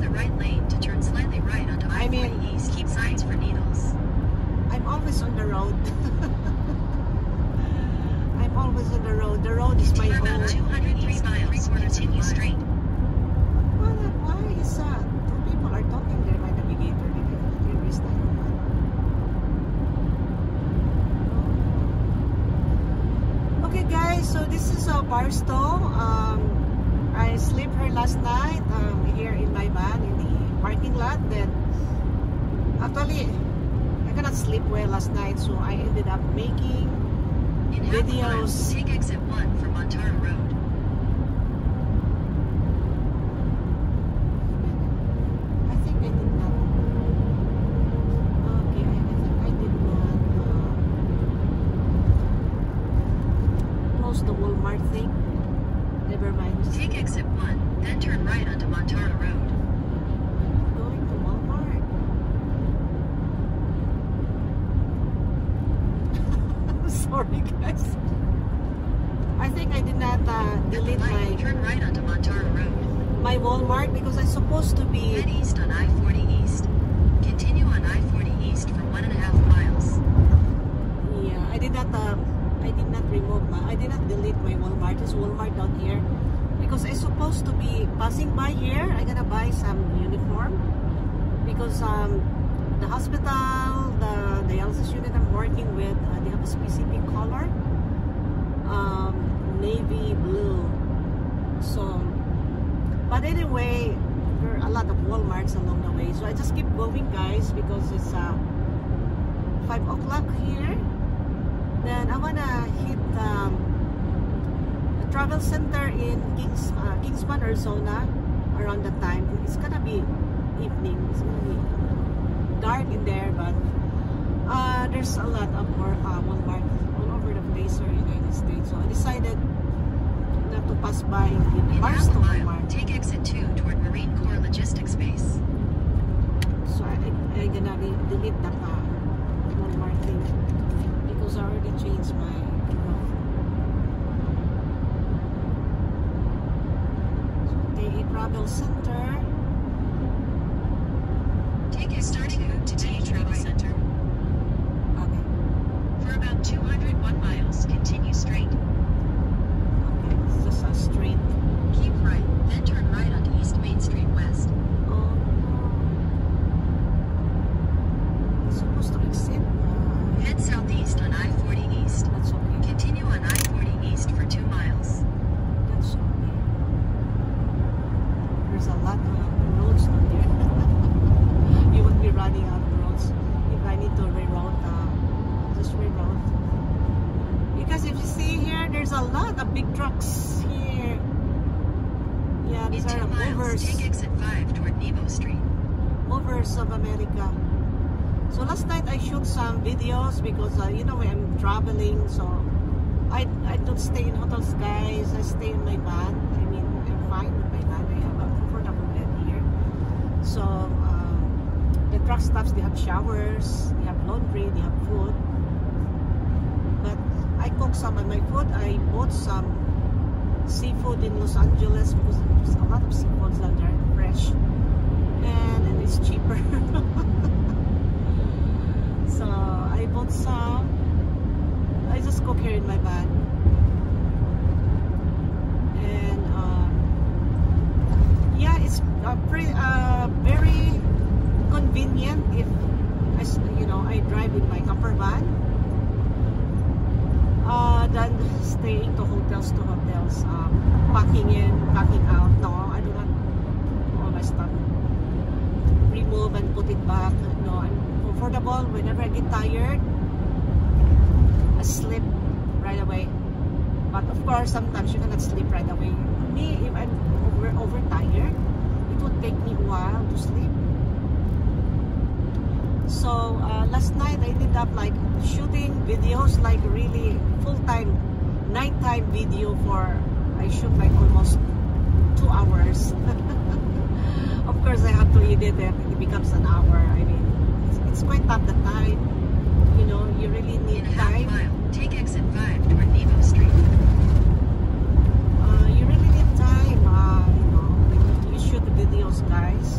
the right lane to turn slightly right onto I-40 East. Keep signs for needles. I'm always on the road. I'm always on the road. The road is my For home. about 203 miles, continue straight. Well, why is two people are talking there by navigator? They risk that one. Okay, guys. So this is Barstow. I slept here last night here in my van in the parking lot. Then actually I cannot sleep well last night, so I ended up making In half a mile, videos. take exit 1 for Montara Road. I think I did not. Okay, I think I did not close the Walmart thing. Never mind. Take exit 1, then turn right onto Montara Road. I'm going to Walmart. Sorry, guys. I think I did not delete Turn right onto Montara Road. my Walmart because I'm supposed to be. Head east on I-40 East. Continue on I-40 East for 1.5 miles. Yeah, I did not I did not delete my Walmart. There's Walmart down here because I'm supposed to be passing by here. I'm gonna buy some uniform because the hospital, the dialysis unit I'm working with, they have a specific color, navy blue. So, but anyway, there are a lot of Walmarts along the way. So I just keep going, guys, because it's 5 o'clock here. Then I wanna hit a travel center in Kingsman, Arizona around that time. It's gonna be evening. It's gonna be dark in there, but there's a lot of Walmart all over the place here in the United States. So I decided not to pass by the In half a Barstow mile, Walmart. take exit 2 toward Marine Corps Logistics Base. So I'm gonna delete that Walmart thing because I already changed my So the travel center. Take a starting route to Day Travel Center. Okay. For about 201 miles, continue straight. Okay, it's just a straight. Keep right, then turn right onto East Main Street West. Oh, it's supposed to exit. Head southeast on I-40 East. That's okay. Continue on I-40 East for 2 miles. That's okay. There's a lot of roads on there. You would be running out of roads if I need to reroute. Just reroute. Because if you see here, there's a lot of big trucks here. Yeah, In these 2 are miles, movers. take exit 5 toward Nebo Street. Movers of America. So last night I shoot some videos because you know when I'm traveling, so I don't stay in hotels, guys. I stay in my van. I mean, I'm fine with my van. I have a comfortable bed here. So the truck stops, they have showers, they have laundry, they have food. But I cook some of my food. I bought some seafood in Los Angeles because there's a lot of seafoods out there, fresh, and it's cheaper. So I bought some. I just cook here in my van, and yeah, it's very convenient if I drive in my camper van than staying to hotels packing in, packing out. No, I do not all my stuff remove and put it back. No, I'm comfortable. Whenever I get tired, I sleep right away. But of course, sometimes you cannot sleep right away. Me, if I'm overtired, it would take me a while to sleep. So last night I ended up like shooting videos, like really full-time nighttime video I shoot like almost 2 hours. Of course I have to edit it. It becomes an hour. I mean, it's quite tough the time. You really need In time. half mile, take exit 5 toward Nebo Street. You really need time, when you shoot the videos, guys.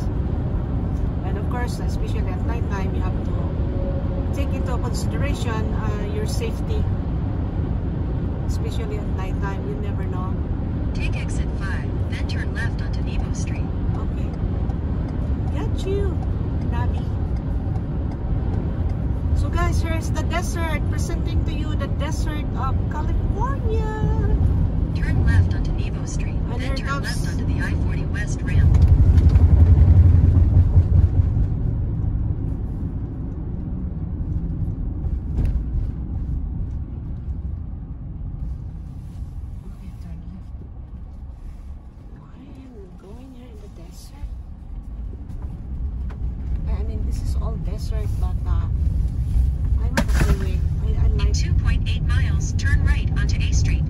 course, especially at night time, you have to take into consideration your safety, especially at night time. You never know. Take exit 5, then turn left onto Nebo Street. Okay. Got you, Navi. So guys, here's the desert, presenting to you the desert of California. Turn left onto Nebo Street, And then here turn comes- left onto the I-40 West ramp. Okay, turn left. Why am I going here in the desert? I mean, this is all desert, but I like the freeway. I In like 2.8 miles, turn right onto A Street.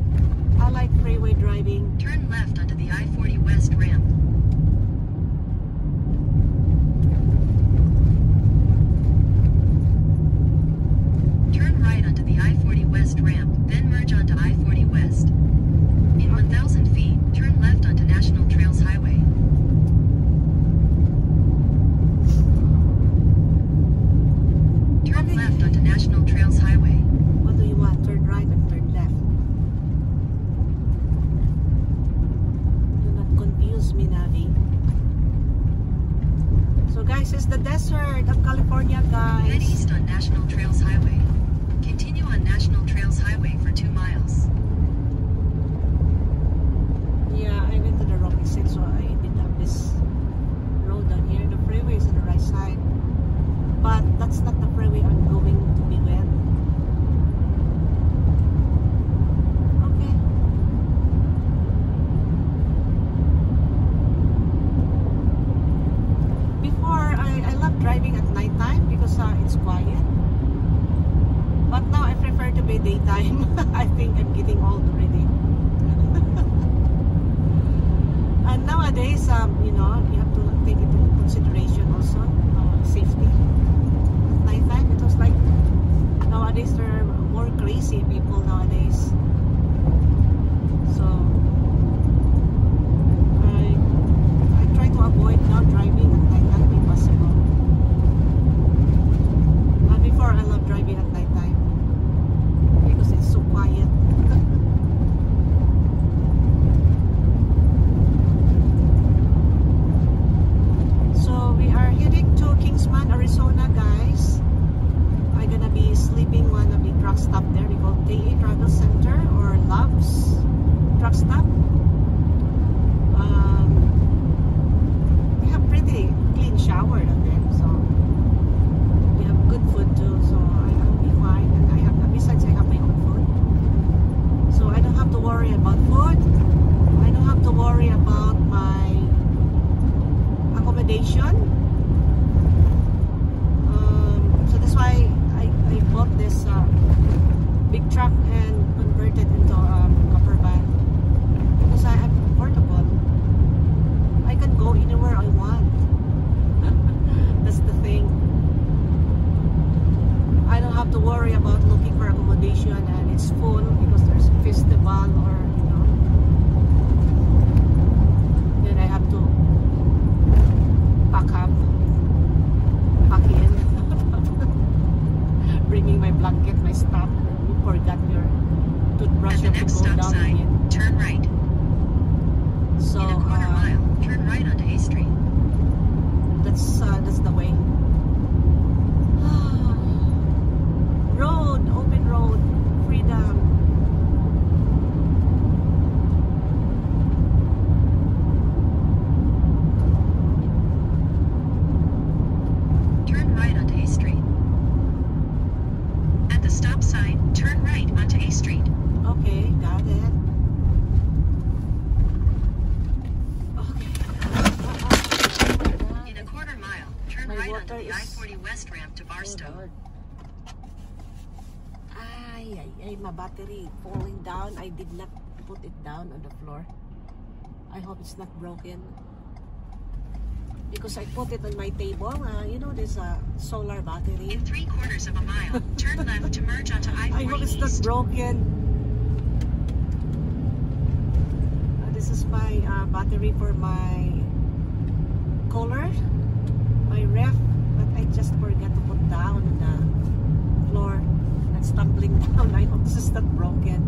I like freeway driving. Turn left onto the I-40 West ramp. Turn right onto the I-40 West ramp, then merge onto I-40 West. In 1,000 feet, turn left onto National Trails Highway. Turn Okay. left onto National Trails Highway. What do you want? Turn right and turn left. Do not confuse me, Navi. So guys, it's the desert of California, Head guys. east on National Trails Highway. Continue on National Trails Highway for 2 miles. Yeah, I went to the Rocky Six, so I did have this road down here. The freeway is on the right side, but that's not the freeway I'm going to be with. Okay. Before, I love driving at night time because it's quiet. But now I prefer to be daytime. I think I'm getting old already. And nowadays, you know, you have to take into consideration also safety. At nighttime, it was like nowadays there are more crazy people nowadays. So I try to avoid now driving at nighttime if possible. But before, I love driving at nighttime because it's so quiet. So we are heading to Kingsman, Arizona, guys. I'm gonna be sleeping one of the truck stop there. We call KA Travel Center or Love's Truck Stop. We have pretty clean shower on them, so we have good food too. So I'll be fine. And I have, besides, I have my own food, so I don't have to worry about food. I don't have to worry about my accommodation. So that's why I bought this big truck and converted into a camper van because I am comfortable. I can go anywhere I want. That's the thing. I don't have to worry about looking for accommodation and it's full because there's a festival or you know. Then I have to pack up, pack in, bringing my blanket, my stuff. You forgot your toothbrush. At the You have next to go stop down sign, again. turn right. So In a quarter mile, turn right onto A Street. that's the way. Road, open road, freedom. Turn right onto A Street. At the stop sign, turn right onto A Street. Okay, got it. Okay. In a quarter mile, turn My right water onto the is- I-40 West ramp to Barstow. Oh, Lord. Ay, my battery falling down. I did not put it down on the floor. I hope it's not broken. Because I put it on my table. You know, there's a solar battery. In 3/4 of a mile, turn left to merge onto I hope I-40 it's not East. broken. This is my battery for my cooler, my ref. stumbling down. I hope this is not broken.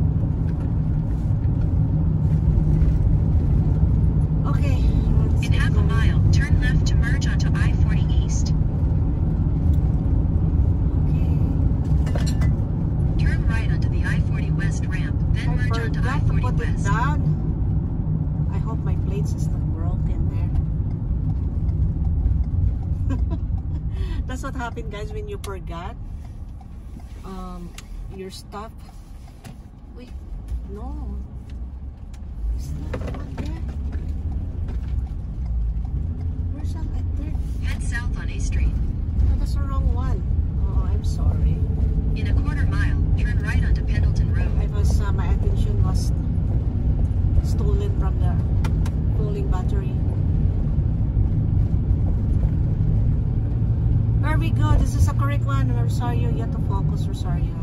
Okay. In half a mile, turn left to merge onto I-40 East. Okay. Turn right onto the I-40 West ramp, then I merge onto forgot to I-40 put it West. down. I hope my plates is not broken there. That's what happened, guys, when you forgot your stuff. Wait, no. It's not on there. Where's that right there? Head south on A Street. Oh, that's the wrong one. Oh, I'm sorry. In a quarter mile, turn right onto Pendleton Road. I was, my attention was stolen from the polling battery. There we go. This is the correct one. Rosario, you have to focus, Rosario.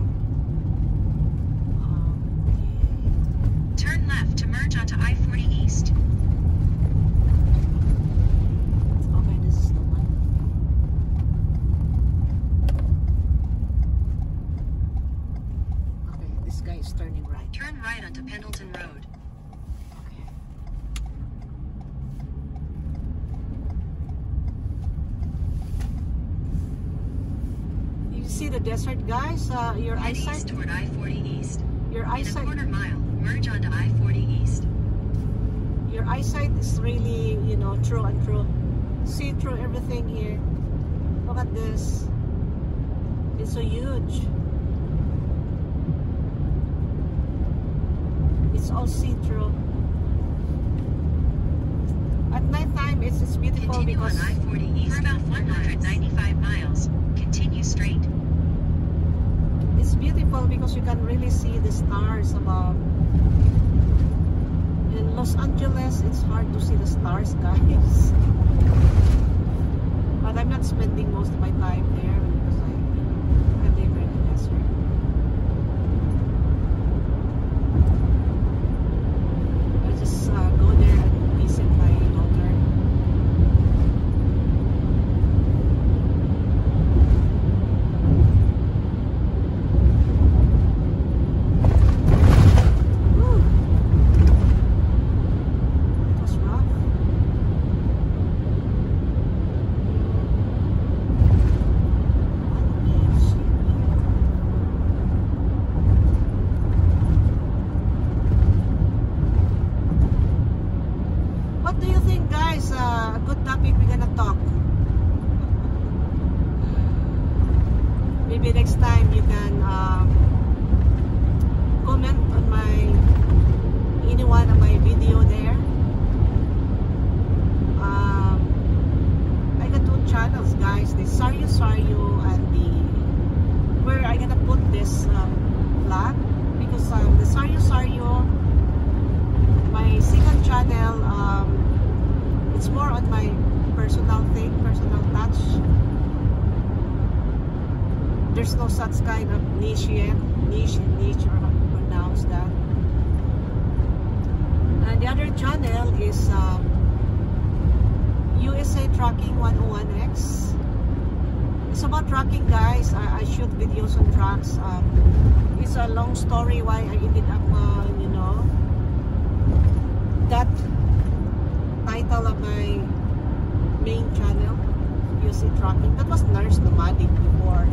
Turn left to merge onto I-40 East. Okay, this is the one. Okay, this guy is turning right. Turn right onto Pendleton Road. Okay. You see the desert, guys? Your Head east eyesight. toward I-40 East. Your In a eyesight. quarter mile, merge onto I-40 East. Your eyesight is really, you know, true and true. See through everything here. Look at this. It's so huge. It's all see-through. At night time, it's beautiful Continue on because I-40 East for about 195 miles. Continue straight. it's beautiful because you can really see the stars above. In Los Angeles, it's hard to see the stars, guys. But I'm not spending most of my time there because I live in the desert. I just go there and visit my daughter. Woo. It was rough. What do you think, guys? A good topic we're gonna talk. Maybe next time you can comment on any one of my video there. I got two channels, guys. The Saryo and the where I gonna put this vlog because the Saryo, my second channel, it's more on my personal thing, personal touch. There's no such kind of niche yet, niche or how to pronounce that. And the other channel is USA Trucking 101X. It's about trucking, guys. I shoot videos on trucks. It's a long story why I ended up, you know, that title of my main channel, USA Trucking. That was Nurse Nomadic before.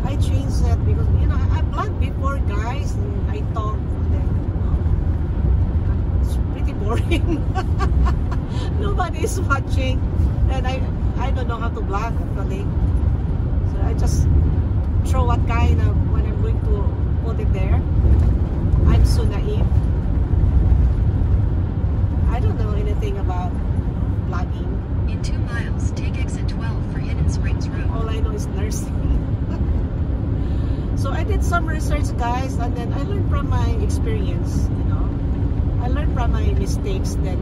I changed that because, you know, I vlogged before, guys, and I talk, and then, it's pretty boring. Nobody is watching, and I don't know how to vlog actually. So I just throw what kind of when I'm going to put it there. I'm so naive. I don't know anything about vlogging. In 2 miles, take exit 12 for Hidden Springs Road. All I know is nursing. So I did some research, guys, and then I learned from my experience, you know. I learned from my mistakes, then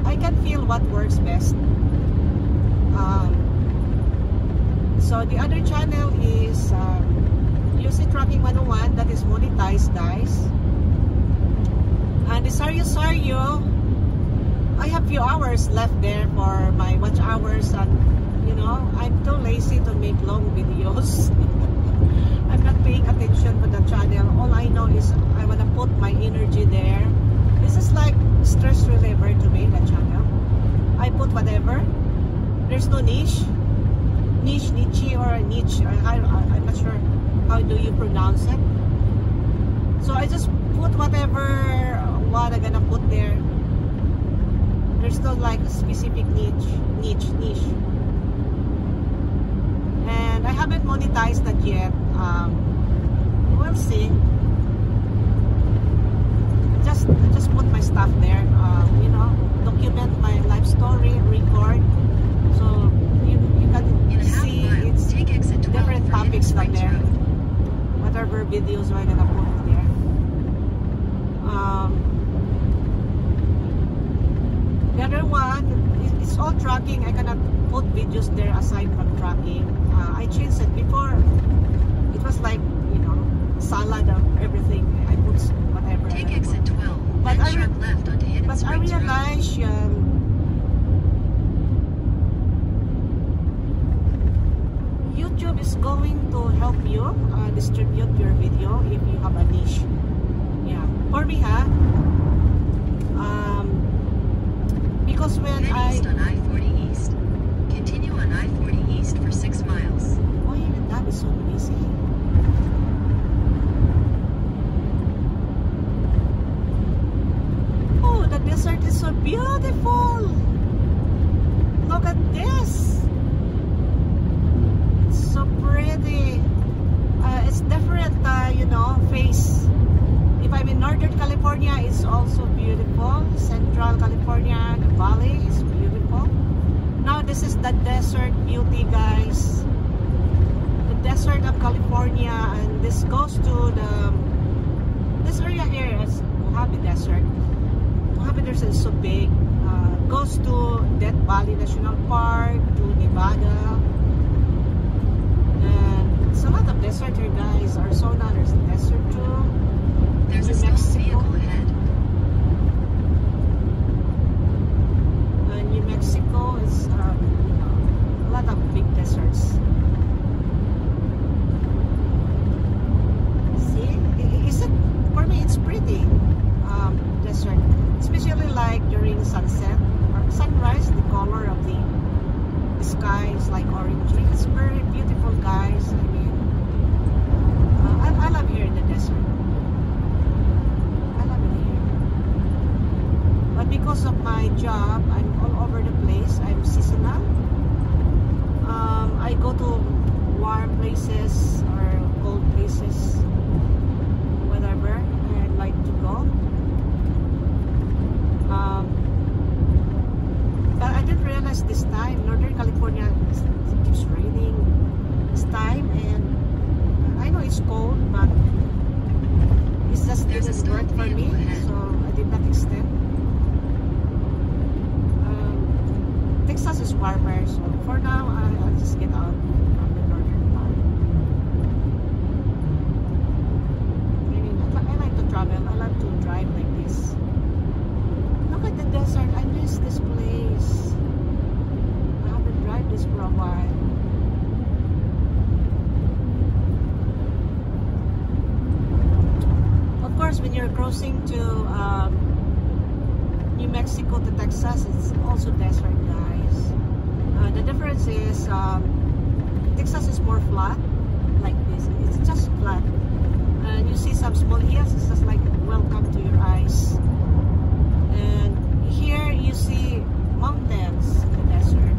I can feel what works best. So the other channel is USA Trucking 101, that is monetized, guys. And the Saryo, I have few hours left there for my watch hours, and you know, I'm too lazy to make long videos. I'm not paying attention to the channel. All I know is I want to put my energy there. This is like stress reliever to me, the channel. I put whatever. There's no niche, or niche. I'm not sure how do you pronounce it. So I just put whatever what I'm gonna put there. There's no like a specific niche. And I haven't monetized that yet. We'll see. Just put my stuff there. You know, document my life story, record. So you can see it's different topics down there. Whatever videos I'm gonna put there. The other one, it's all tracking. I cannot put videos there aside from tracking. I changed it before. It was like, you know, salad of everything. I put whatever. Take exit 12, But then sharp left onto Hidden I Springs Road. realized YouTube is going to help you distribute your video if you have a niche. Yeah, for me, because when Head east on I-40 East. Continue on I-40 East for 6 miles. oh, even that is so easy. Oh, the desert is so beautiful. Look at this. It's so pretty. It's different, you know, face. If I'm in Northern California, it's also beautiful. Central California, the valley is beautiful. Now this is the desert beauty, guys. The desert of California, and this goes to this area here is Mojave Desert. Mojave Desert is so big. Goes to Death Valley National Park, to Nevada. And it's a lot of desert here, guys. Arizona, there's a desert too. There's a New small Mexico. vehicle ahead. New Mexico is a lot of big deserts. See, is it for me? It's pretty desert, especially like during sunset or sunrise. The color of the sky is like orangey. It's very beautiful, guys. I mean, I love here in the desert. I love it here. But because of my job, I'm all over the place. I'm seasonal. I go to warm places or cold places, whatever I'd like to go. But I didn't realize this time, Northern California, it keeps raining this time, and I know it's cold, but it's just There's a didn't work stop for me, vehicle ahead. so I did not extend. Texas is warmer, so for now I'll just get out from the northern part. I mean, I like to travel. I like to drive like this. Look at the desert. I miss this place. I haven't driven this for a while. Of course, when you're crossing to New Mexico to Texas, it's also desert, guys. The difference is Texas is more flat, like this. It's just flat, and you see some small hills. It's just like welcome to your eyes. And here you see mountains in the desert.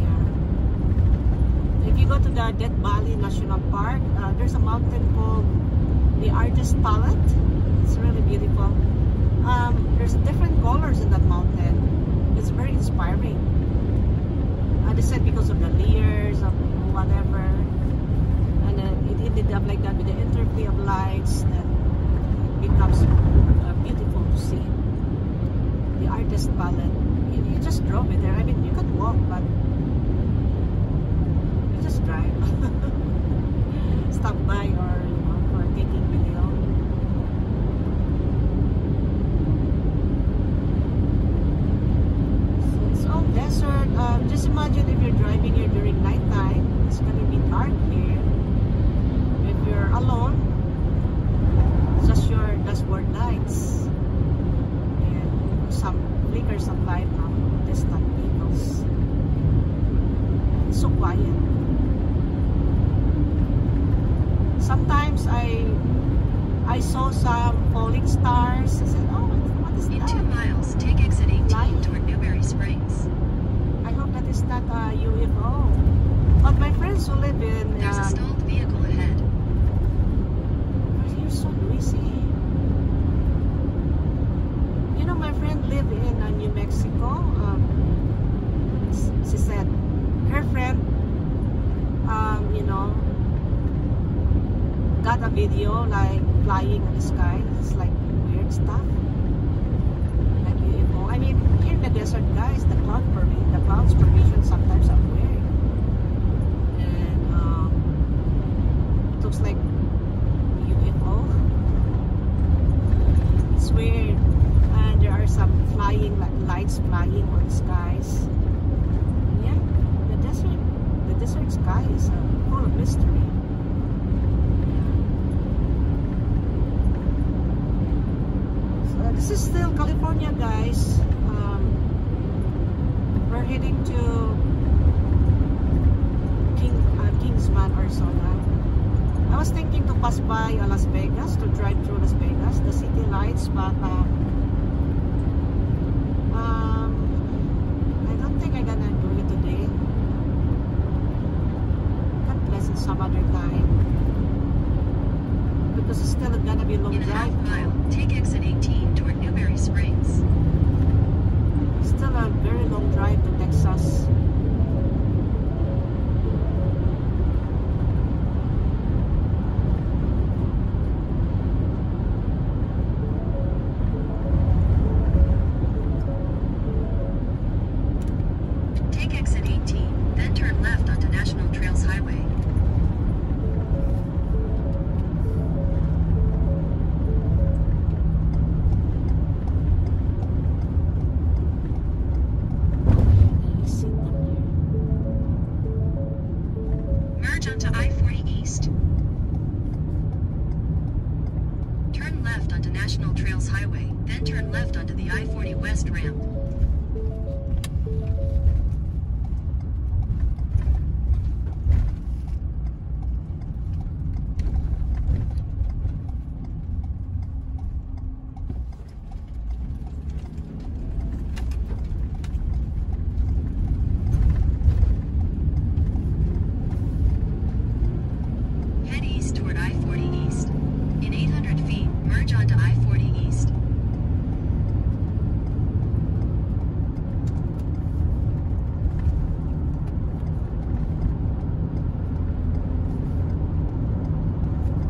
Yeah. If you go to the Death Valley National Park, there's a mountain called the Artist Palette. It's really beautiful. There's different colors in that mountain. It's very inspiring. They said because of the layers of whatever, and then it ended up like that with the interplay of lights that it becomes beautiful to see. The Artist Palette. You just drove it there. I mean, you can walk, but you just drive. Stop by or for taking video. Desert. Just imagine if you're driving here during nighttime, it's gonna be dark here. If you're alone, just your dashboard lights and some flickers of light from distant vehicles. It's so quiet. Sometimes I saw some falling stars. I said, oh, what is In that? 2 miles, take exit 18 Light. toward Newberry Springs. I hope that is not a UFO. But my friends who live in There's a stalled vehicle ahead. you're so noisy. You know, my friend lived in New Mexico. She said her friend, you know, got a video like flying in the sky. It's like weird stuff, like UFO. I mean, here in the desert, guys, the clouds formation sometimes are weird, and it looks like UFO. It's weird, and there are some flying lights flying on the skies. Yeah, the desert sky is full of mystery. So this is still California, guys. We're heading to Kingsman, Arizona. I was thinking to pass by Las Vegas, to drive through Las Vegas, the city lights, but I don't think I'm gonna do it today. God bless it some other time, because it's still gonna be a long In a half drive. mile, take exit 18 toward Newberry Springs. Still a very long drive to Texas. Take exit 18, then turn left onto National Trails Highway. Merge onto I-40 East. Turn left onto National Trails Highway, then turn left onto the I-40 West ramp. Head east toward I-40 East. In 800 feet, merge onto I-40 East.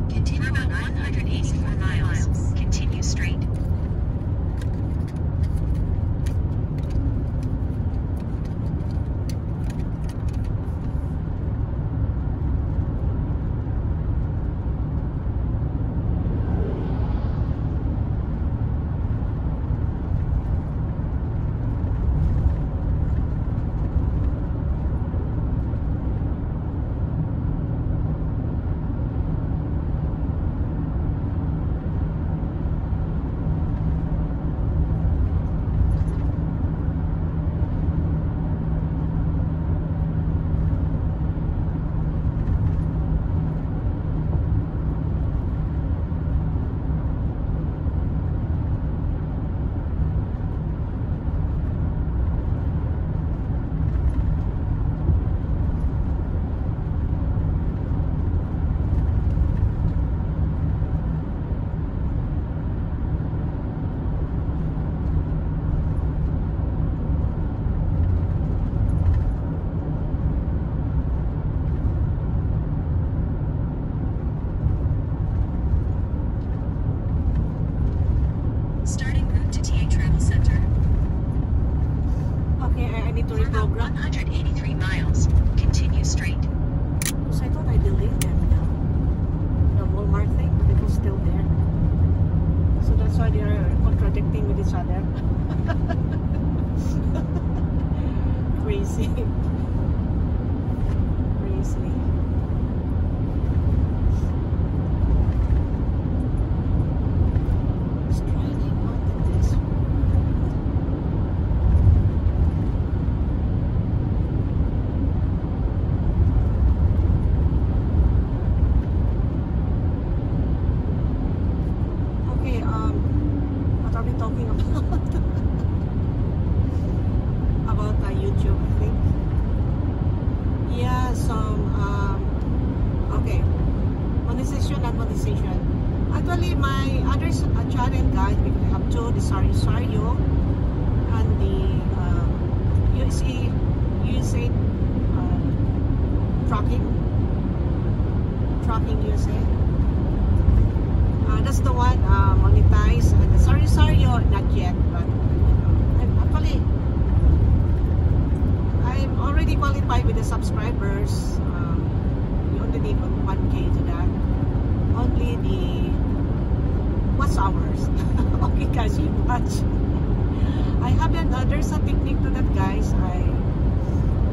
Continue about 100 east 4 miles. Continue straight. some okay, monetization and monetization. Actually, my other channel, guys, because I have two, the Sario and the USA Trucking USA. That's the one monetized, and the Sario not yet, but actually I'm already qualified with the subscribers. You only need 1K to that. Only the watch hours. Okay, guys, you watch. I haven't. There's a technique to that, guys. I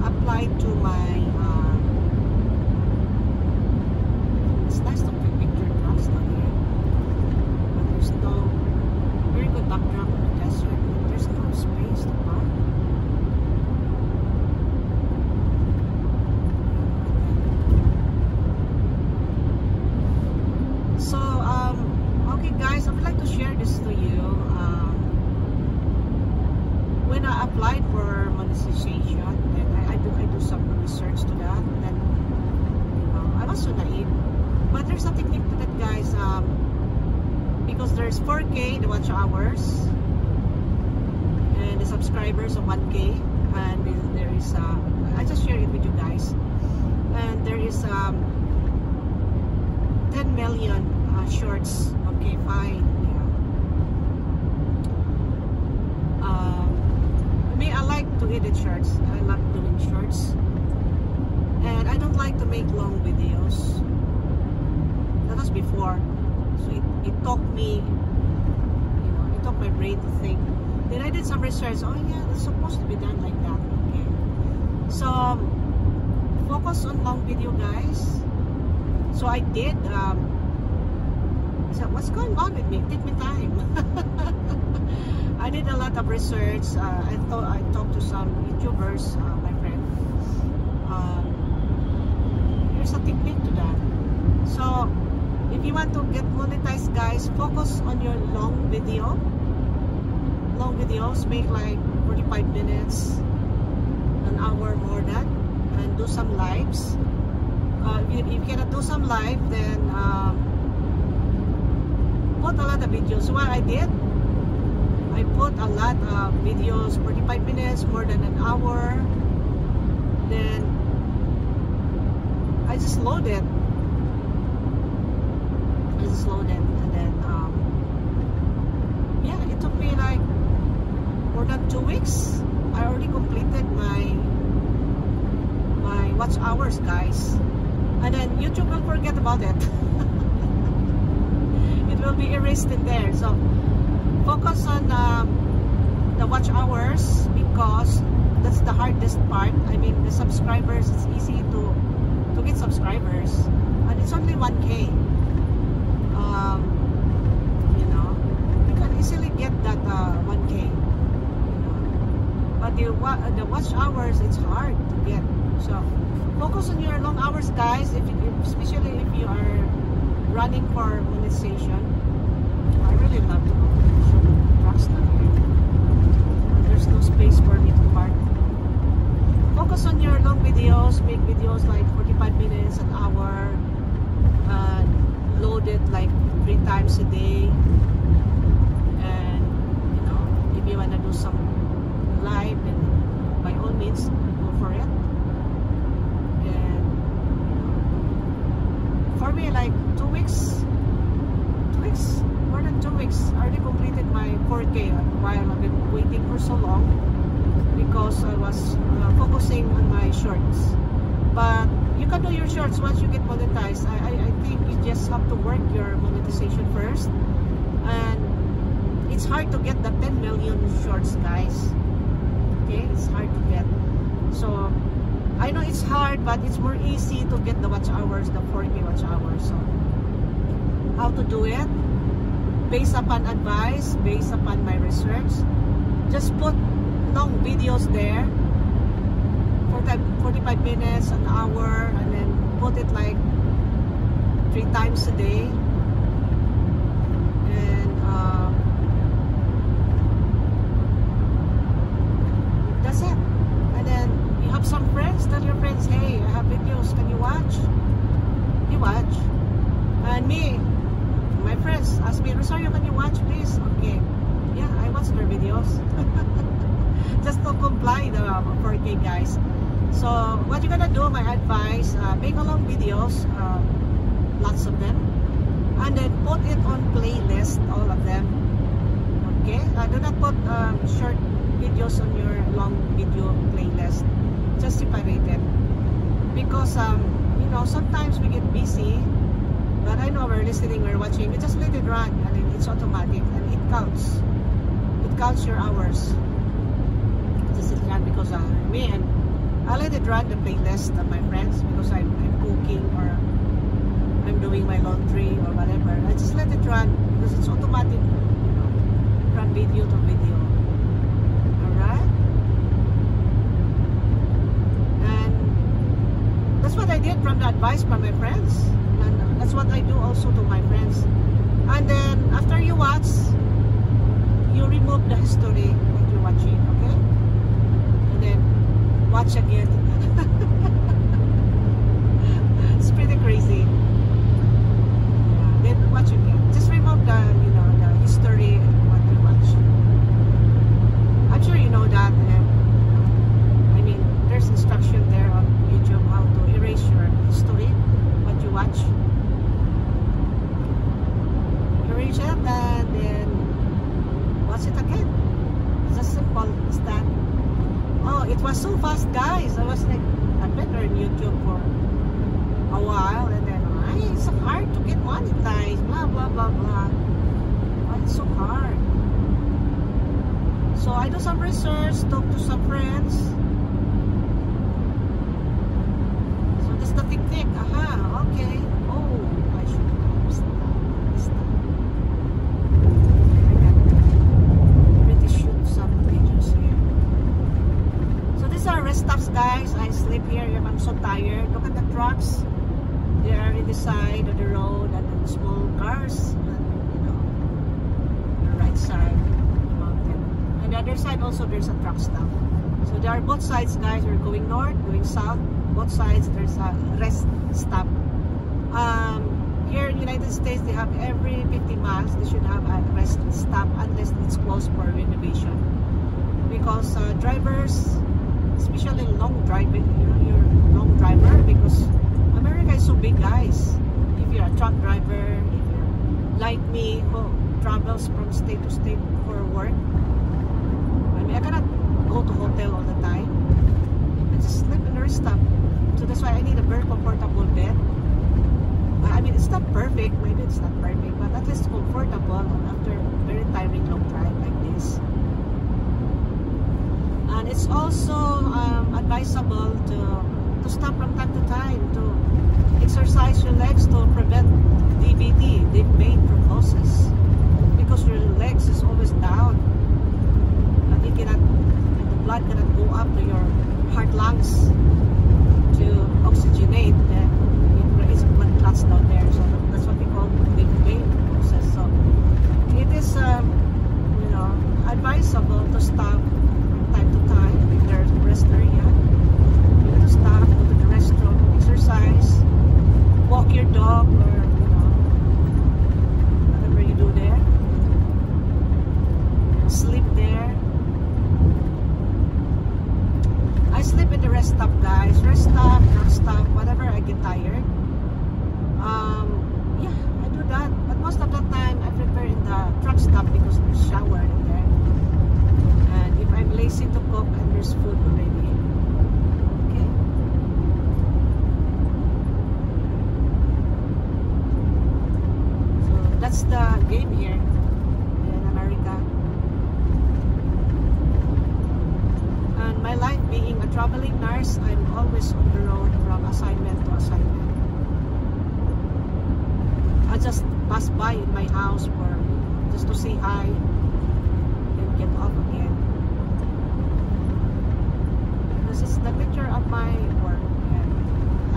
applied to my. It's nice to take picture trucks down here, but there's no very good backdrop in the desert. There's no space to park. So, okay, guys, I would like to share this to you. When I applied for monetization, then I do some research to that. Then, I was so naive. But there's a technique to that, guys. Because there's 4K the watch hours, and the subscribers of 1K, and there is I just share it with you guys. And there is 10 million shorts. Okay, fine. I like to edit shorts. I love doing shorts, and I don't like to make long videos. That was before, so it took me, it took my brain to think. Then I did some research. Oh yeah, that's supposed to be done like that. Okay, so focus on long video, guys. So I did. So what's going on with me? Take me time. I did a lot of research. I talked to some YouTubers, my friend. There's a technique to that. So if you want to get monetized, guys, focus on your long video. Long videos, make like 45 minutes, an hour more than, and do some lives. If you cannot do some live, then put a lot of videos. So what I did, I put a lot of videos, 45 minutes, more than an hour. Then I just loaded. And then yeah, it took me like more than 2 weeks. I already completed my watch hours, guys. And then YouTube will forget about it. It will be erased in there. So focus on the watch hours, because that's the hardest part. I mean, the subscribers, it's easy to get subscribers, and it's only 1K. You can easily get that 1K. But the watch hours, it's hard to get. So focus on your long hours, guys. Especially if you are running for monetization. I really love to go to trucks down here. There's no space for me to park. Focus on your long videos. Make videos like 45 minutes, an hour. Load it like 3 times a day. And if you want to do some live, then by all means go for it. And for me, like 2 weeks, more than 2 weeks, I already completed my 4K while I've been waiting for so long, because I was focusing on my shorts. But you can do your shorts once you get monetized. I think you just have to work your monetization first, and it's hard to get the 10 million shorts, guys. Okay, it's hard to get. So I know it's hard, but it's more easy to get the watch hours, the 4K watch hours. So how to do it? Based upon advice, based upon my research, just put long videos there, 45 minutes, an hour, and then put it like 3 times a day. And that's it. And then you have some friends, tell your friends, hey, I have videos you're gonna do, my advice, make a long videos, lots of them, and then put it on playlist, all of them. Okay, do not put short videos on your long video playlist. Just separate it, because you know, sometimes we get busy, but I know we're listening, we're watching, we just let it run, and it's automatic, and it counts. It counts your hours. Just let it run, because me, and I let it run the playlist of my friends, because I'm cooking or I'm doing my laundry or whatever. I just let it run because it's automatic, you know, from video to video. Alright? And that's what I did from the advice from my friends. And that's what I do also to my friends. And then after you watch, you remove the history that you're watching, okay? And then watch again. It's pretty crazy. Then watch again. Just remove the, you know, the history of what you watch. I'm sure you know that. I mean, there's instruction there on YouTube how to erase your history, what you watch. Erase it and then watch it again. It's as simple as that. Oh, it was so fast, guys. I was like, I've been on YouTube for a while, and then it's so hard to get monetized, blah blah blah blah. Why it's so hard? So I do some research, talk to some friends. So that's the technique. Aha, okay. Oh, I should stop. I can really shoot some videos here. So these are rest stops, guys. I sleep here. I'm so tired. Look at the trucks. They are in the side of the road, and then the small cars, and, you know, the right side of the mountain. And the other side also, there's a truck stop. So there are both sides, guys. We're going north, going south. Both sides, there's a rest stop. Here in the United States, they have every 50 miles, they should have a rest stop unless it's closed for renovation. Because drivers, especially long driving, you know, you're a long driver, because America is so big, guys. If you're a truck driver, if you're like me, who travels from state to state for work, I mean, I cannot go to hotel all the time. I just sleep in the rest stop. So that's why I need a very comfortable bed. I mean, it's not perfect. Maybe it's not perfect, but at least comfortable after a very tiring long drive like this. And it's also advisable to stop from time to time, to exercise your legs to prevent DVT, deep vein thrombosis, because your legs is always down, and the blood cannot go up to your heart, lungs to oxygenate, then it creates blood clots down there. So that's what we call deep vein thrombosis. So it is you know, advisable to stop from time to time if there's a rest area. To stop, go to the restroom, exercise, walk your dog, or you know, whatever you do there, sleep there. I sleep in the rest stop, guys. Rest stop, truck stop, whatever I get tired. Yeah, I do that. But most of the time, I prefer in the truck stop because there's shower in there. And if I'm lazy to cook and there's food already. That's the game here in America. And my life being a traveling nurse, I'm always on the road from assignment to assignment. I just pass by in my house for just to say hi and get off again. This is the picture of my work.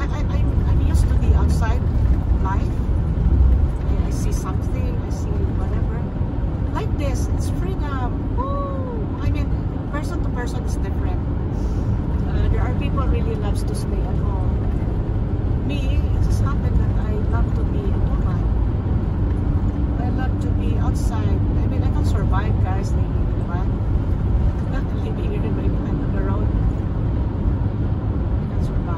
And I'm used to the outside life. I see something, I see whatever. Like this, it's freedom. Woo! I mean, person to person is different. There are people really loves to stay at home. Me, it just happened that I love to be a woman. I love to be outside. I mean, I can survive, guys, living in a van. Not living here in my van on the road. I can survive.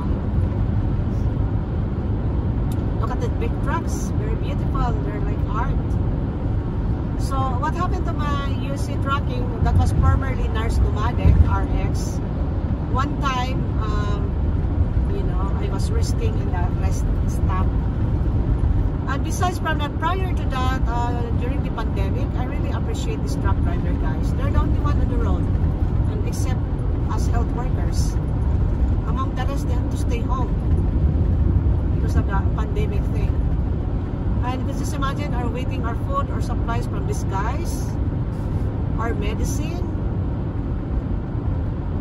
the big trucks. Very beautiful. They're like art. So what happened to my UC trucking that was formerly Nars Nomadic RX? One time, you know, I was resting in the rest stop. And besides from that, prior to that, during the pandemic, I really appreciate these truck driver guys. They're the only one on the road, and except us health workers. Among the rest, they have to stay home because of the pandemic thing. And just imagine, are waiting our food or supplies from these guys, our medicine.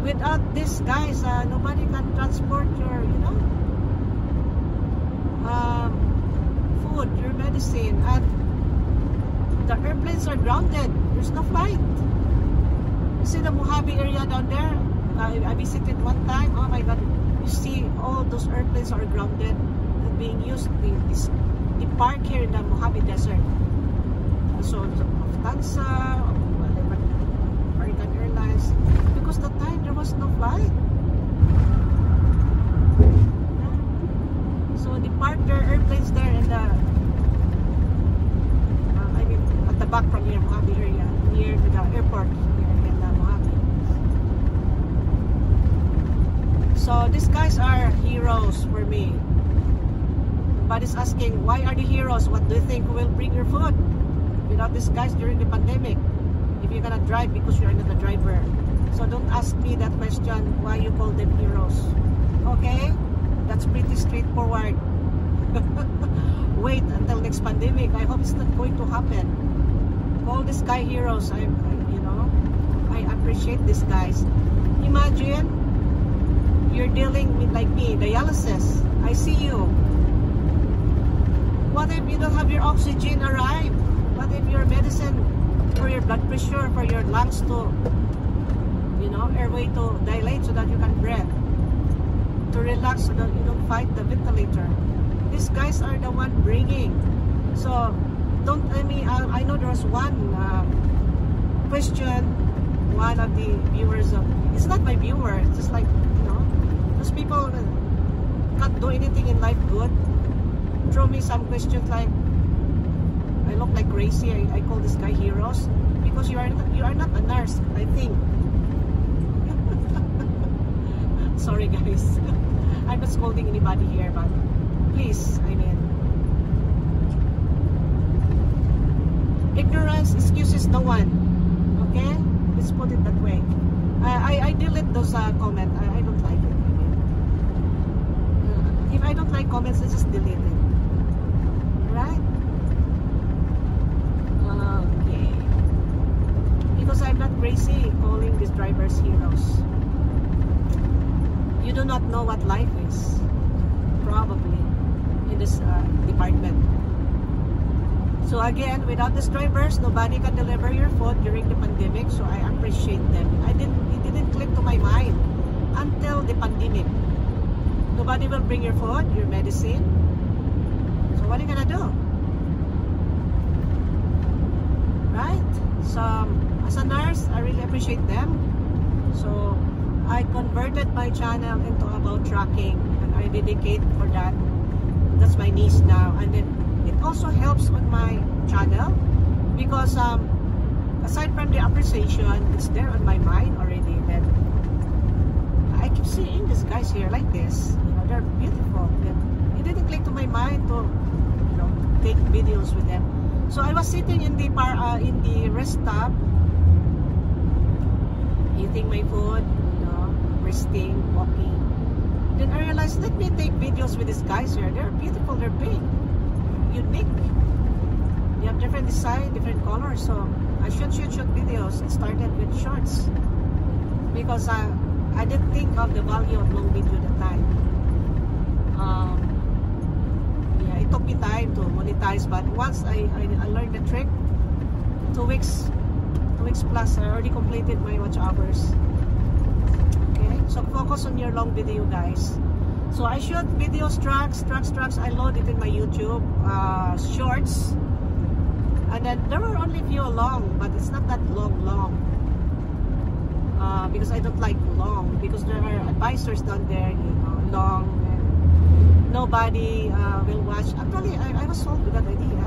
Without these guys, nobody can transport your, you know, food, your medicine. And the airplanes are grounded. There's no flight. You see the Mojave area down there? I visited one time. Oh my God! You see all those airplanes are grounded and being used. The park here in the Mojave Desert. So Lufthansa, whatever, American Airlines, because the time there was no flight. So they parked their airplanes there in the, I mean, at the back from here, Mojave area, near to the airport here in the Mojave. So these guys are heroes for me. But is asking, why are the heroes? What do you think will bring your food without these guys during the pandemic? If you're gonna drive because you're not a driver. So don't ask me that question, why you call them heroes. Okay? That's pretty straightforward. Wait until next pandemic. I hope it's not going to happen. Call this guy heroes. I you know, I appreciate these guys. Imagine you're dealing with, like me, dialysis. I see you. What if you don't have your oxygen arrive? What if your medicine for your blood pressure, for your lungs to, you know, airway to dilate so that you can breathe, to relax so that you don't fight the ventilator? These guys are the one bringing. So don't, I know there was one question, one of the viewers of, it's not my viewer, it's just like, you know, those people can't do anything in life good. Throw me some questions like, I look like crazy. I call this guy heroes because you are not a nurse, I think. Sorry guys, I'm not scolding anybody here, but please, I mean, ignorance excuses no one. Okay, let's put it that way. I delete those comments. I don't like it. I mean, if I don't like comments, I just delete it. Right? Okay. Because I'm not crazy calling these drivers heroes. You do not know what life is, probably, in this department. So again, without these drivers, nobody can deliver your food during the pandemic. So I appreciate them. It didn't click to my mind until the pandemic. Nobody will bring your food, your medicine. What are you gonna do? Right? So as a nurse, I really appreciate them. So I converted my channel into about tracking, and I dedicate for that. That's my niche now. And then it also helps on my channel because aside from the appreciation, it's there on my mind already. That I keep seeing these guys here like this. You know, they're beautiful. It didn't click to my mind to, you know, take videos with them. So I was sitting in the rest stop, eating my food, you know, resting, walking. Then I realized, let me take videos with these guys here. They're beautiful, they're big, unique. You have different design, different colors. So I should shoot videos. It started with shorts because I didn't think of the value of long video at the time. Yeah, it took me time to monetize, but once I learned the trick, 2 weeks plus, I already completed my watch hours. Okay, so focus on your long video, guys. So I shoot videos, tracks. I load it in my YouTube shorts, and then there were only few long, but it's not that long. Because I don't like long, because there are advisors down there, you know, long. And nobody will watch. Actually, I was sold with that idea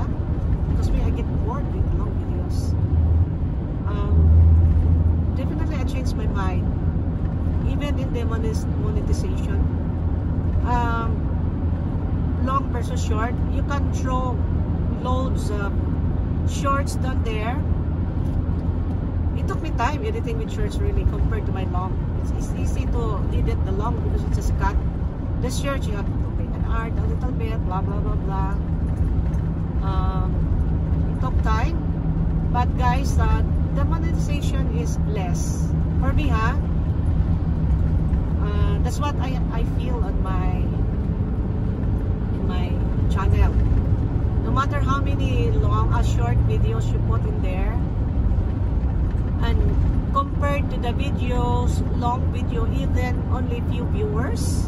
because I get bored with long videos. Definitely I changed my mind. Even in the monetization, long versus short, you can throw loads of shorts down there. It took me time editing with shorts really compared to my long. It's easy to edit the long because it's just cut. The short you have to make an art a little bit, blah blah blah blah. It took time, but guys, the monetization is less for me, huh? That's what I feel on my channel. No matter how many long or short videos you put in there, and compared to the videos, long video, even only few viewers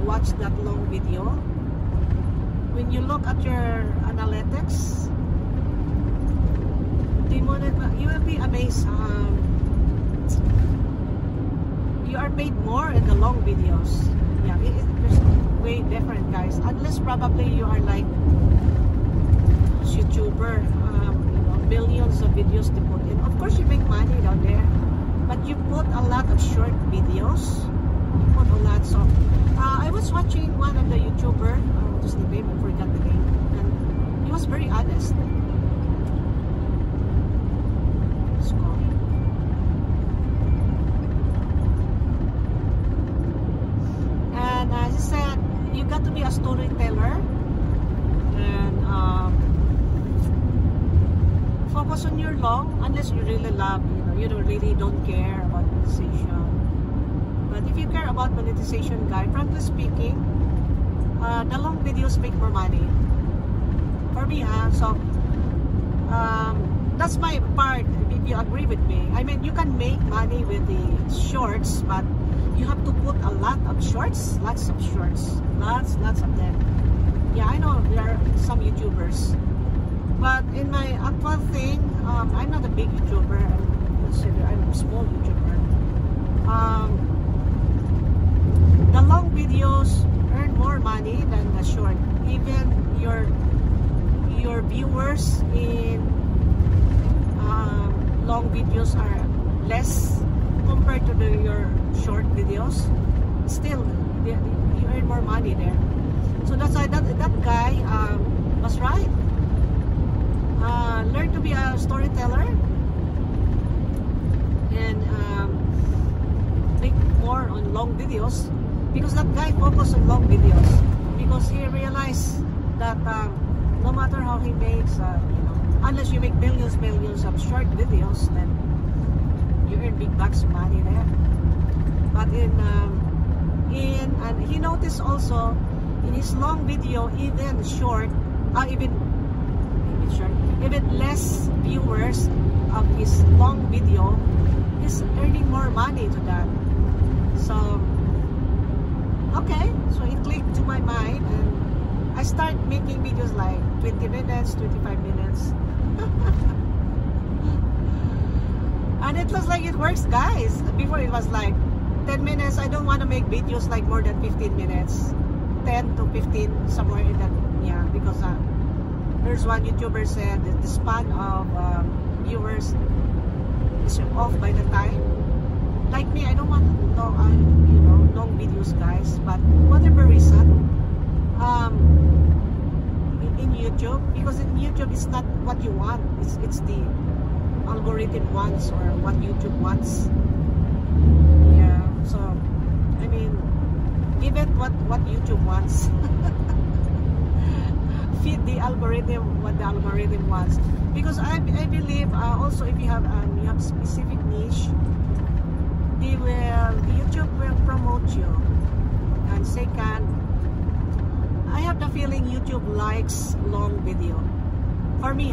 watch that long video. When you look at your analytics, you will be amazed. You are paid more in the long videos. Yeah, there's way different, guys. Unless probably you are like YouTuber, you know, millions of videos to put in. Of course, you make money down there, but you put a lot of short videos. You put a lot. So, I was watching one of the YouTuber. Just the name, I forgot the name, and he was very honest. Let's go. And as I said, you got to be a storyteller and focus on your long, unless you really love, you don't care about monetization. But if you care about monetization, guys, frankly speaking, the long videos make more money for me, so that's my part. If you agree with me, I mean, you can make money with the shorts, but you have to put a lot of shorts, lots of shorts, lots of them. Yeah, I know there are some YouTubers, but in my actual thing, I'm not a big YouTuber. I'm a small YouTuber. The long videos earn more money than the short. Even your viewers in long videos are less compared to your short videos. Still, you earn more money there. So that's why that guy was right. Learn to be a storyteller and make more on long videos, because that guy focused on long videos because he realized that no matter how he makes, unless you make millions of short videos, then you earn big bucks of money there. But and he noticed also in his long video, even short, even less viewers of his long video, he's earning more money to that. So okay, so it clicked to my mind, and I start making videos like 20 minutes, 25 minutes. And it looks like it works, guys. Before it was like 10 minutes. I don't want to make videos like more than 15 minutes. 10 to 15, somewhere in that, yeah, because there's one YouTuber said that the span of viewers is off by the time. Like me, I don't want long videos, guys, but whatever reason, in YouTube, because in YouTube it's not what you want, it's the algorithm wants, or what YouTube wants. Yeah, so I mean, give it what YouTube wants. Feed the algorithm what the algorithm wants, because I believe also if you have specific niche, YouTube will promote you. And second, I have the feeling YouTube likes long video. For me,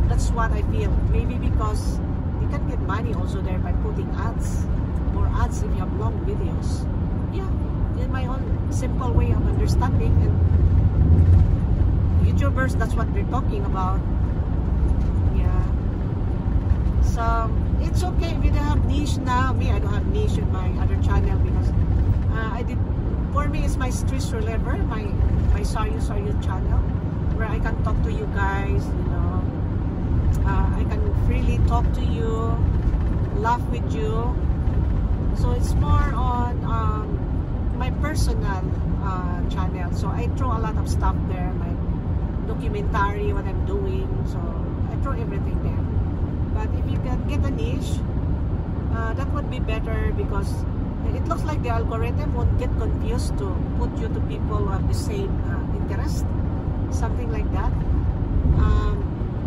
that's what I feel. Maybe because you can get money also there by putting ads, more ads if you have long videos. Yeah, in my own simple way of understanding, and YouTubers, that's what they're talking about. Yeah. So it's okay if you don't have niche now. Me, I don't have niche in my other channel because I did me, it's my stress reliever, my Saryu channel, where I can talk to you guys, you know. I can freely talk to you, laugh with you. So it's more on my personal channel. So I throw a lot of stuff there, my documentary, what I'm doing. So I throw everything there. But if you can get a niche, that would be better, because it looks like the algorithm won't get confused to put you to people who have the same interest, something like that.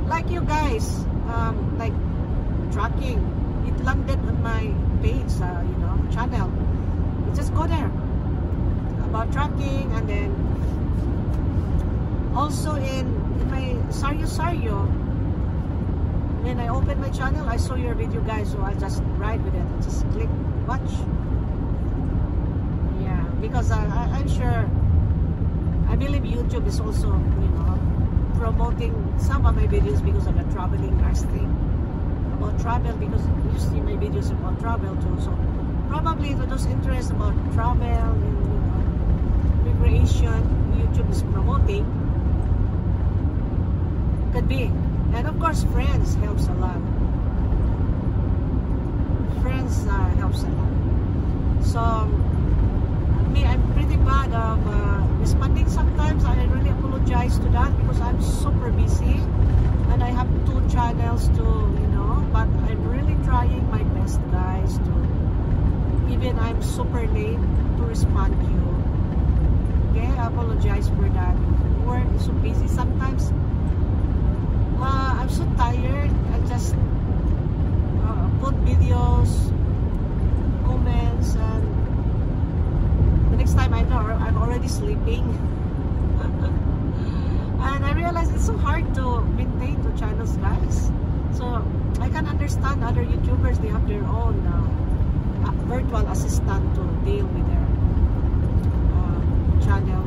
Like you guys, like tracking, it landed on my page, you know, channel. You just go there about tracking, and then also in my Saryu. When I open my channel, I saw your video, guys, so I just ride with it. I just click watch. Yeah, because I'm sure, I believe YouTube is also, you know, promoting some of my videos because of the traveling thing. About travel, because you see my videos about travel too. So probably to those interested about travel and, you know, recreation, YouTube is promoting. Could be. And of course, friends helps a lot. Friends helps a lot. So me, I'm pretty bad of responding sometimes. I really apologize to that, because I'm super busy and I have 2 channels to, you know. But I'm really trying my best, guys, to, even I'm super late to respond to you. Okay, I apologize for that. Work is so busy sometimes. I'm so tired. I just put videos, comments, and the next time I know I'm already sleeping. And I realize it's so hard to maintain 2 channels, guys. So I can understand other YouTubers, they have their own virtual assistant to deal with their channel.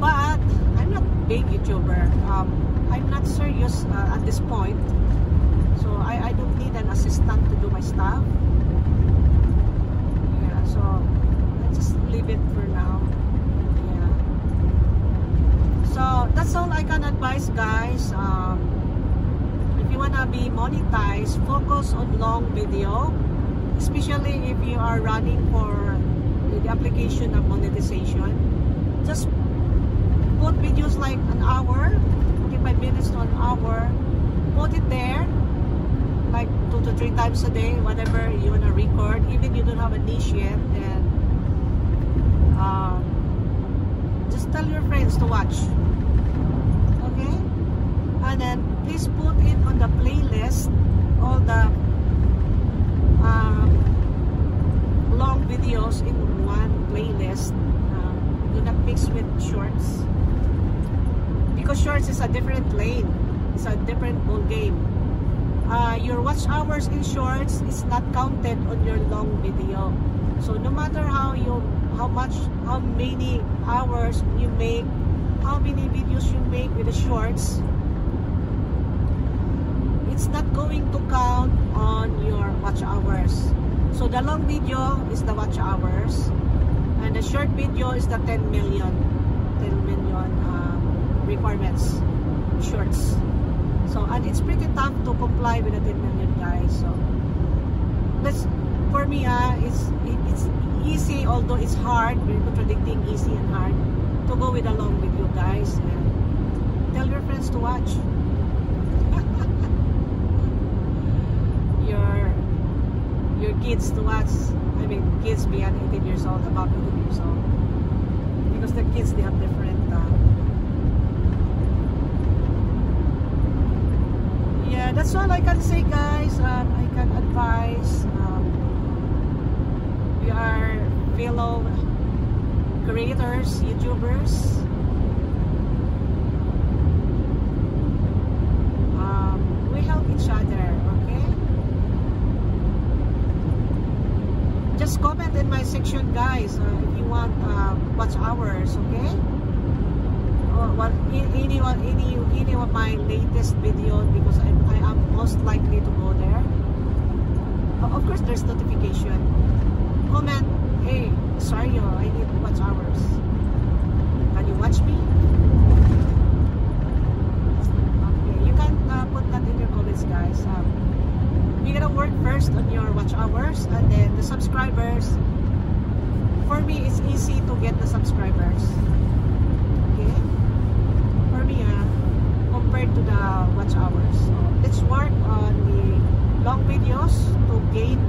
But I'm not a big YouTuber. I'm not serious at this point, so I don't need an assistant to do my stuff. Yeah, so I just leave it for now. Yeah. So that's all I can advise, guys. If you wanna be monetized, focus on long video, especially if you are running for the application of monetization. Just put videos like an hour, 45 minutes to an hour, put it there like 2 to 3 times a day, whatever you want to record. Even you don't have a niche yet, then just tell your friends to watch, okay? And then please put it on the playlist, all the long videos in one playlist. Do not mix with shorts, because shorts is a different lane, it's a different ball game. Your watch hours in shorts is not counted on your long video. So no matter how many hours you make, how many videos you make with the shorts, it's not going to count on your watch hours. So the long video is the watch hours, and the short video is the 10 million requirements, shorts. So, and it's pretty tough to comply with the 10 million, guys. So for me, it's easy, although it's hard. We're contradicting easy and hard to go with a long video, guys. And tell your friends to watch. your kids to watch. I mean, kids beyond 18 years old, above 18 years old, because the kids, they have different yeah, that's all I can say, guys. I can advise, we are fellow creators, YouTubers. We help each other, okay? Just comment in my section, guys, if you want watch hours, okay? Or what, any of my latest videos, because I am most likely to go there. Of course, there's notification. Comment hey, Sario, I need watch hours. Can you watch me? Okay, you can put that in your comments, guys. You're gonna work first on your watch hours, and then the subscribers. For me, it's easy to get the subscribers. Okay? For me, compared to the watch hours. So, let's work on the long videos to gain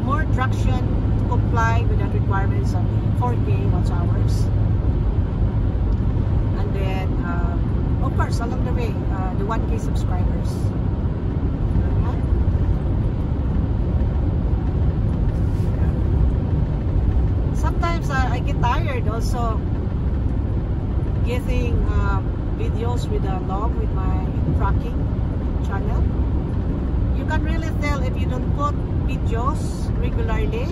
more traction to comply with the requirements of the 4K watch hours. And then, of course, along the way, the 1K subscribers. Sometimes I get tired also getting videos with a log with my tracking channel. You can really tell if you don't put videos regularly.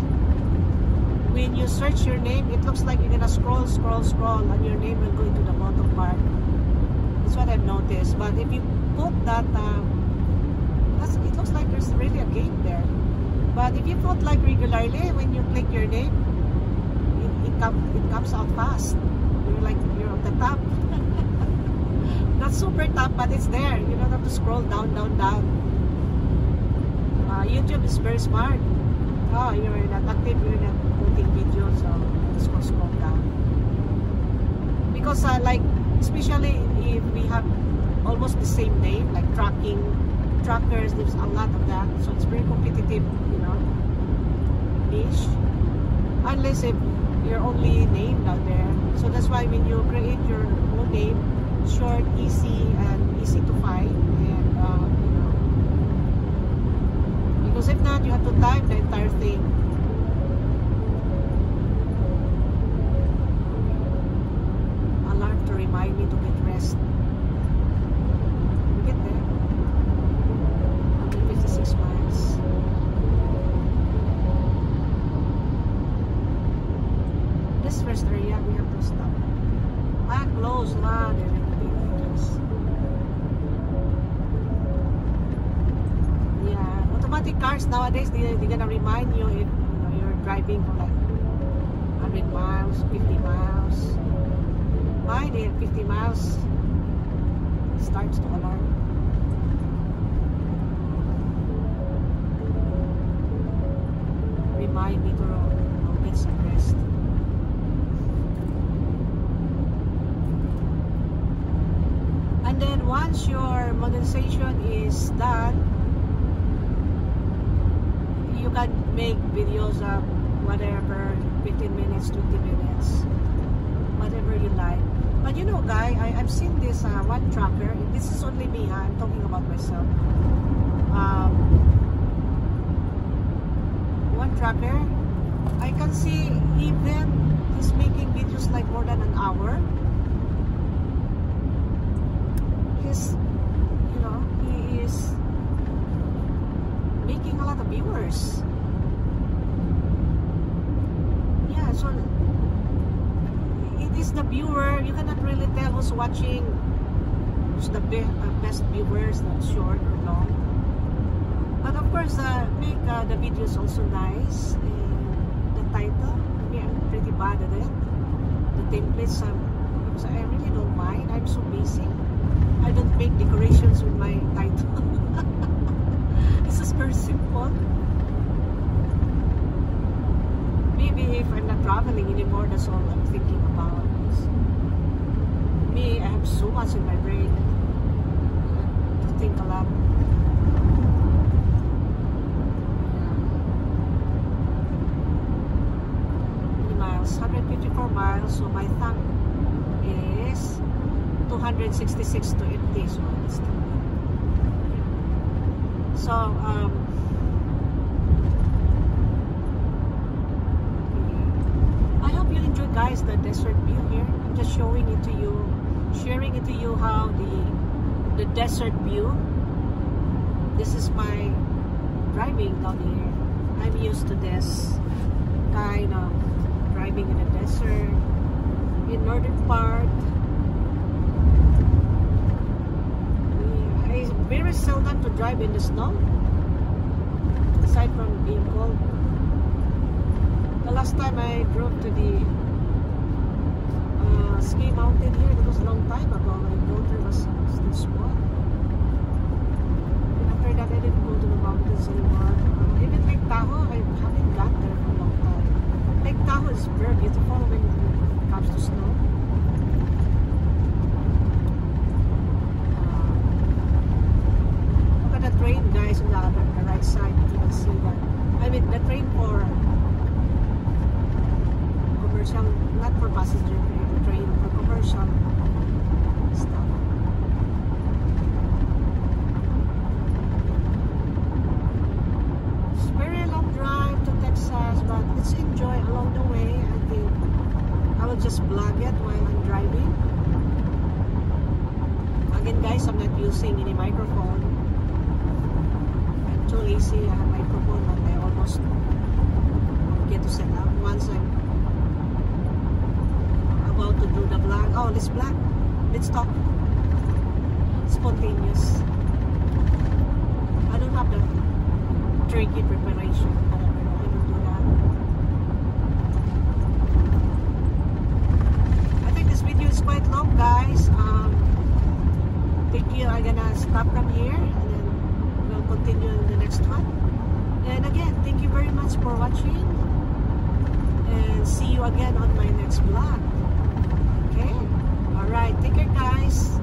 When you search your name, it looks like you're gonna scroll, and your name will go into the bottom part. That's what I've noticed. But if you put that, it looks like there's really a game there. But if you put like regularly, when you click your name, it comes out fast. You're on the top. Not super top, but it's there. You don't have to scroll down. YouTube is very smart. Oh, you're not active, you're not putting videos, so scroll down. Because like, especially if we have almost the same name, like trackers, there's a lot of that. So it's very competitive, you know, niche. Unless if you're only named out there. So that's why when you create your own name, short, easy, and easy to find, and you know, because if not, you have to type the entire thing. Alarm to remind me to get rest. We get there. 156 miles. This first area we have to stop. Close na. There will be vehicles. Yeah, automatic cars nowadays, they're gonna remind you if you're driving for like 100 miles, 50 miles. Mine, 50 miles starts to alarm. Remind me to get some rest. And then once your modernization is done, you can make videos of whatever, 15 minutes, 20 minutes, whatever you like. But you know, guy, I've seen this one tracker. This is only me, I'm talking about myself. One tracker, I can see even he's making videos like more than an hour. You know, he is making a lot of viewers. Yeah, so it is the viewer. You cannot really tell who's watching, who's the best viewers, short or long. But of course, make the videos also nice. And the title, yeah, I'm pretty bad at it. The templates, so I really don't mind. I'm so busy. I don't make decorations with my title. This is very simple. Maybe if I'm not traveling anymore, that's all I'm thinking about. Me, I have so much in my brain to think a lot. 154 miles, so my tank is 266 to empty, so it's good. So I hope you enjoy, guys, the desert view here. I'm just showing it to you, sharing it to you how the desert view. This is my driving down here. I'm used to this kind of driving in the desert, in northern part. It's very seldom to drive in the snow, aside from being cold. last time I drove to the ski mountain here, that was a long time ago. My daughter was still small. And after that, I didn't go to the mountains anymore. Even Lake Tahoe, I haven't gone there for a long time. Lake Tahoe is very beautiful when it comes to snow. Look at the train, guys, on the right side. You can see that. I mean, the train for commercial, not for passenger train, for commercial stuff. It's very long drive to Texas, but let's enjoy along the way. I think I will just vlog it while I'm driving. Again, guys, I'm not using any microphone. I'm too lazy. I have microphone, but I almost get to set up once I'm about to do the vlog. Oh, let's vlog. Let's talk. Spontaneous. I don't have the tricky preparation. I don't do that. I think this video is quite long, guys. Thank you. I'm gonna stop from here and then we'll continue in the next one. And again, thank you very much for watching. And see you again on my next vlog. Okay? Alright, take care, guys.